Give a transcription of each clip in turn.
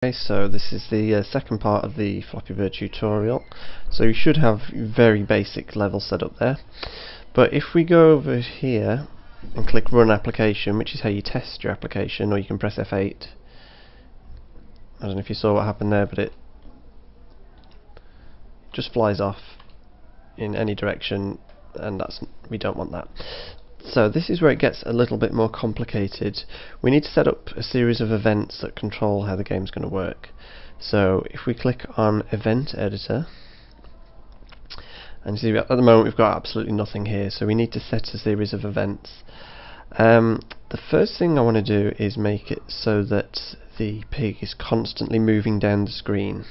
Okay, so this is the second part of the Flappy Bird tutorial. So you should have very basic level set up there. But if we go over here and click Run Application, which is how you test your application, or you can press F8. I don't know if you saw what happened there, but it just flies off in any direction, and we don't want that. So this is where it gets a little bit more complicated. We need to set up a series of events that control how the game's going to work. So if we click on Event Editor, and see at the moment we've got absolutely nothing here, so we need to set a series of events. The first thing I want to do is make it so that the pig is constantly moving down the screen.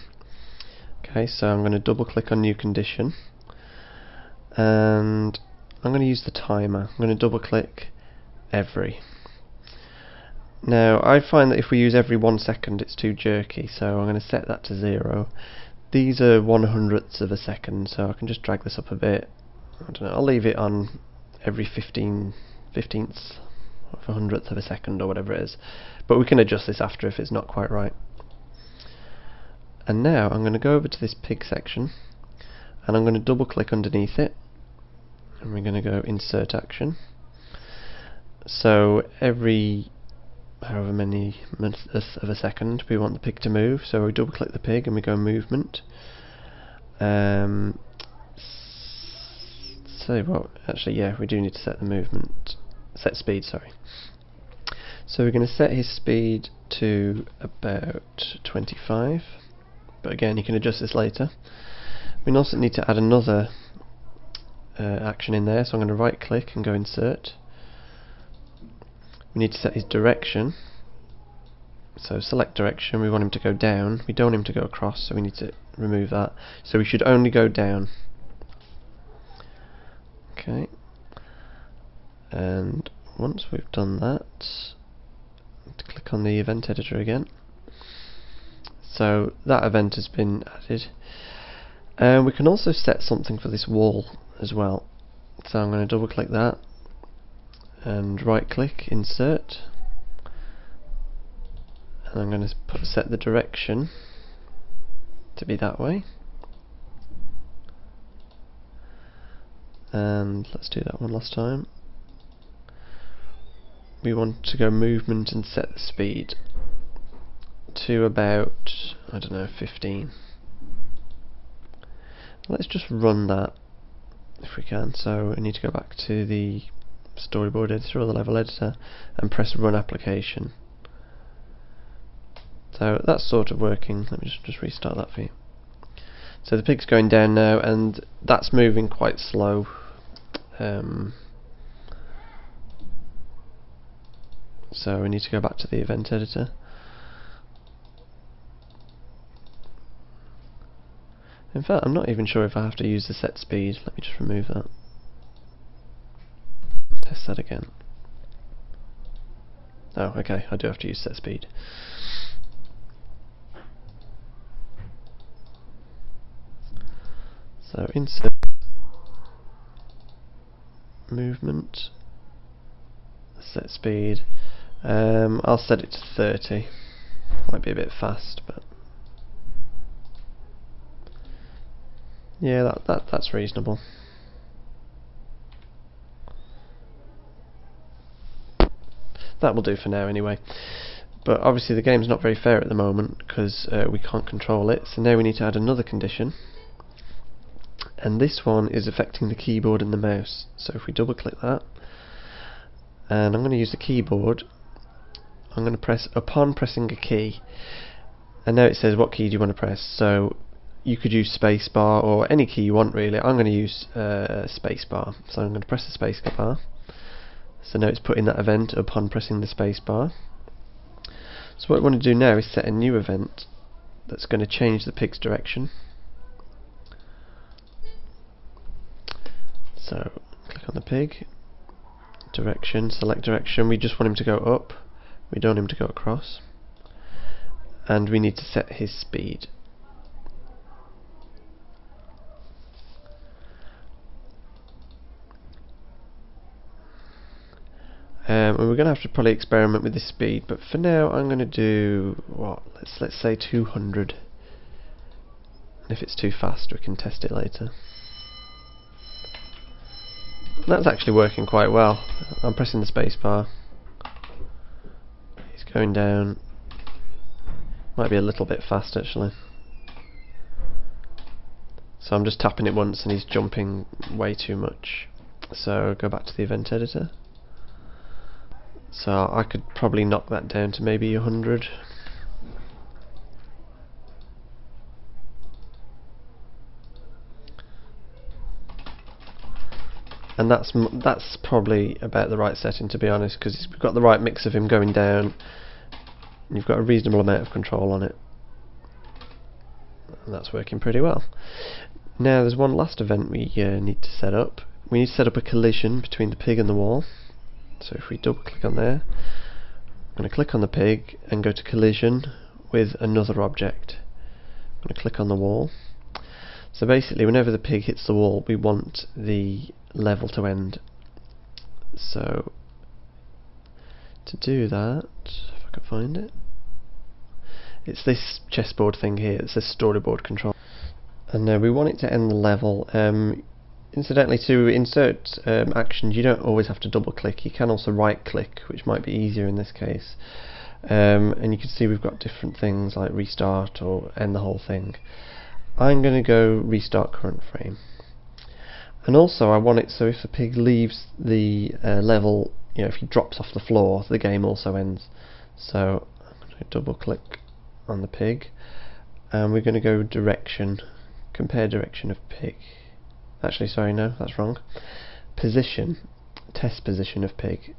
Okay, so I'm going to double click on New Condition, and I'm going to use the timer. I'm going to double click every. Now I find that if we use every 1 second it's too jerky, so I'm going to set that to 0. These are 1/100ths of a second, so I can just drag this up a bit. I don't know, I'll leave it on every 15/15ths of a 100th of a second or whatever it is, but we can adjust this after if it's not quite right. And now I'm going to go over to this pig section, and I'm going to double click underneath it, and we're going to go Insert Action. So every however many millionths of a second we want the pig to move, so we double click the pig and we go Movement. So well, actually yeah, we do need to set the set speed, sorry. So we're going to set his speed to about 25, but again you can adjust this later. We also need to add another action in there, so I'm going to right click and go Insert. We need to set his direction, so select direction. We want him to go down, we don't want him to go across, so we need to remove that, so we should only go down. Okay, and once we've done that, to click on the event editor again. So that event has been added, and we can also set something for this wall as well. So I'm going to double click that and right click, Insert, and I'm going to set the direction to be that way, and let's do that one last time. We want to go Movement and set the speed to about, I don't know, 15. Let's just run that if we can. So I need to go back to the storyboard editor or the level editor and press Run Application. So that's sort of working. Let me just restart that for you. So the pig's going down now, and that's moving quite slow. So we need to go back to the event editor. In fact, I'm not even sure if I have to use the set speed. Let me just remove that. Test that again. Oh, okay, I do have to use set speed. So Insert, Movement, set speed. I'll set it to 30. Might be a bit fast, but yeah, that's reasonable. That will do for now anyway. But obviously the game's not very fair at the moment because we can't control it, so now we need to add another condition, and this one is affecting the keyboard and the mouse. So if we double click that, and I'm going to use the keyboard, I'm going to press upon pressing a key, and now it says what key do you want to press. So you could use spacebar or any key you want really. I'm going to use spacebar, so I'm going to press the spacebar. So now it's put in that event upon pressing the spacebar. So what we want to do now is set a new event that's going to change the pig's direction. So click on the pig, direction, select direction. We just want him to go up, we don't want him to go across, and we need to set his speed. we're going to have to probably experiment with this speed, but for now I'm going to do what? Let's say 200. And if it's too fast, we can test it later. That's actually working quite well. I'm pressing the space bar. He's going down. Might be a little bit fast actually. So I'm just tapping it once and he's jumping way too much. So go back to the event editor. So I could probably knock that down to maybe 100. And that's probably about the right setting, to be honest, because we've got the right mix of him going down and you've got a reasonable amount of control on it. And that's working pretty well. Now there's one last event we need to set up. We need to set up a collision between the pig and the wall. So if we double click on there, I'm going to click on the pig and go to collision with another object. I'm going to click on the wall. So basically whenever the pig hits the wall we want the level to end. So to do that, if I can find it, it's this chessboard thing here. It says storyboard control, and we want it to end the level. Incidentally, to insert actions you don't always have to double click, you can also right click, which might be easier in this case. And you can see we've got different things like restart or end the whole thing. I'm going to go restart current frame. And also I want it so if the pig leaves the level, if he drops off the floor, the game also ends. So I'm going to double click on the pig and we're going to go direction, compare direction of pig. Actually, sorry, no, that's wrong. Position, test position of pig.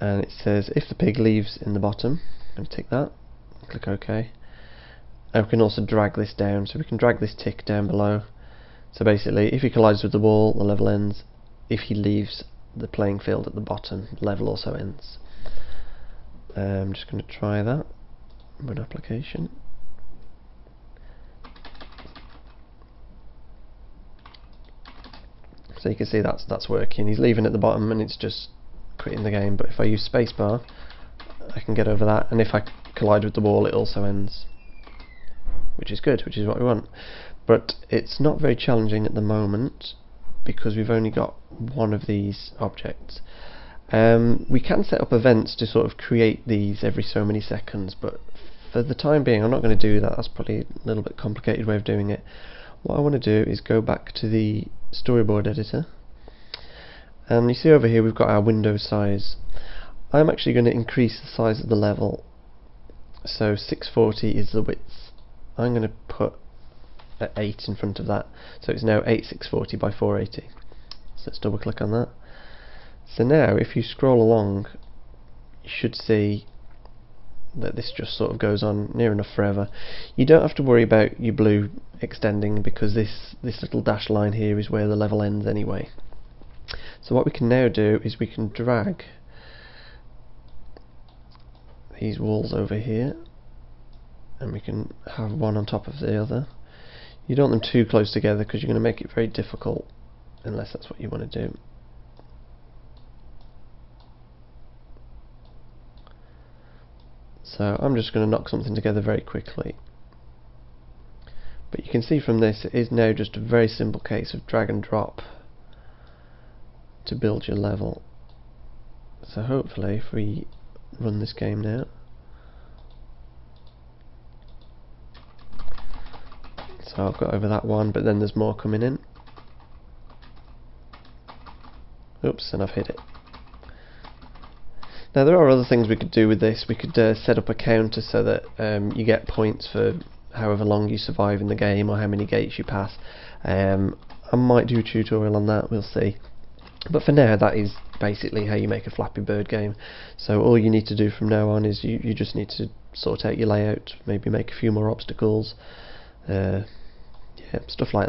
And it says if the pig leaves in the bottom, I'm going to tick that, click OK. And we can also drag this down, so we can drag this tick down below. So basically, if he collides with the wall, the level ends. If he leaves the playing field at the bottom, the level also ends. I'm just going to try that. Run application. So you can see that's working. He's leaving at the bottom and it's just quitting the game. But if I use spacebar, I can get over that. And if I collide with the wall, it also ends, which is good, which is what we want. But it's not very challenging at the moment because we've only got one of these objects. We can set up events to sort of create these every so many seconds, but for the time being I'm not going to do that. That's probably a little bit complicated way of doing it. What I want to do is go back to the storyboard editor, and you see over here we've got our window size. I'm actually going to increase the size of the level, so 640 is the width. I'm going to put an 8 in front of that, so it's now 8640 by 480. So let's double click on that. So now if you scroll along you should see that this just sort of goes on near enough forever. You don't have to worry about your blue extending because this little dashed line here is where the level ends anyway. So what we can now do is we can drag these walls over here and we can have one on top of the other. You don't want them too close together because you're going to make it very difficult unless that's what you want to do. So I'm just going to knock something together very quickly. But you can see from this it is now just a very simple case of drag and drop to build your level. So hopefully if we run this game now, so I've got over that one, but then there's more coming in. Oops, and I've hit it. Now there are other things we could do with this. We could set up a counter so that you get points for however long you survive in the game or how many gates you pass. I might do a tutorial on that, we'll see. But for now that is basically how you make a Flappy Bird game. So all you need to do from now on is you just need to sort out your layout, maybe make a few more obstacles, yeah, stuff like that.